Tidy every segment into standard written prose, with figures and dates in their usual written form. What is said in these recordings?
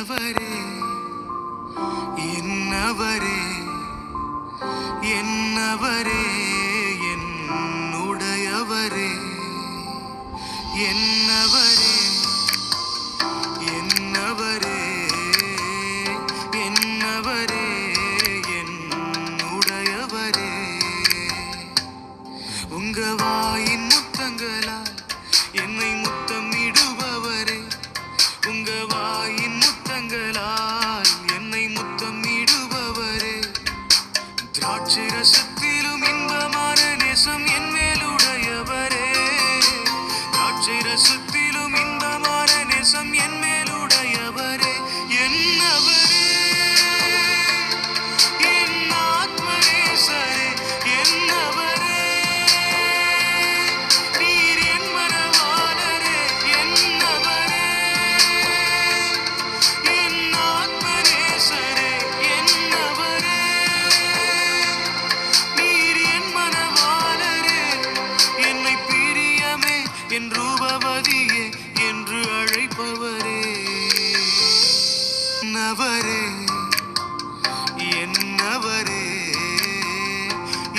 என்னவரே என்னவரே என்னவரே என்னுடையவரே என்னவரே என்னவரே என்னவரே என்னுடையவரே உங்க வாயின் முத்தங்களால் என்னை முத்தமிடுபவரே உங்க வாயின் முத்தங்களால் என்னை முத்தமிடுபவரே திராட்சை ரசத்திலும் இன்பமான நேசம் என் மேலுடையவரே திராட்சை ரசத்திலும் இன்பமான நேசம் என் மேலுடையவரே என்னவரே என் ஆத்மநேசரே என்னவரே நீர் என் மனவாளரே என்னவரே என் ஆத்மநேசரே என்னவரே நீர் என் மனவாளரே என்னை பிரியமே என் ரூபவதியே என்று அழைப்பவரே என்னவரே என்னவரே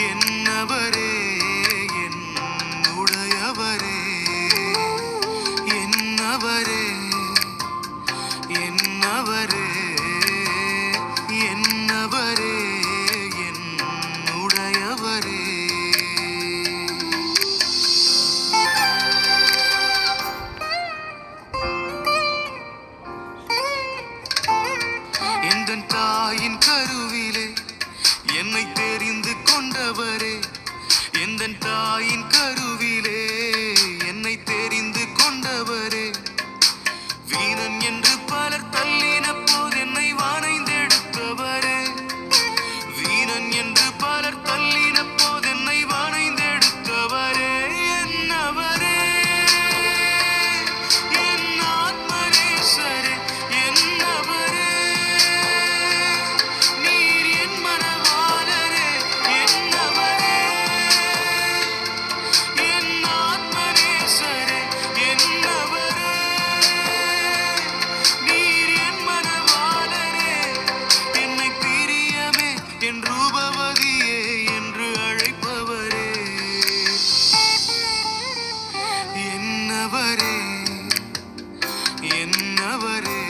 என்னவரே என்னுடையவரே என்னவரே என்னவரே என்னவரே என்னுடையவரே எந்தன் தாயின் கருவிலே என்னை தெரிந்து கொண்டவரே எந்தன் தாயின் கருவிலே என்னை தெரிந்து கொண்டவரே வீணன் என்று பலர் தள்ளின போது என்னை வானைந்தெடுத்தவரே வீணன் என்று பலர் தள்ளின போது என்னை வானைந்தெடுத்தவரே என்னவரே என் ஆத்மநேசரே என்னவரே நீர் என் மனவாளரே என்னவரே என் ஆத்மநேசரே என்னவரே நீர் என் மனவாளரே என்னை பிரியமே என் ரூபவதியே என்று அழைப்பவரே என்னவரே என்னவரே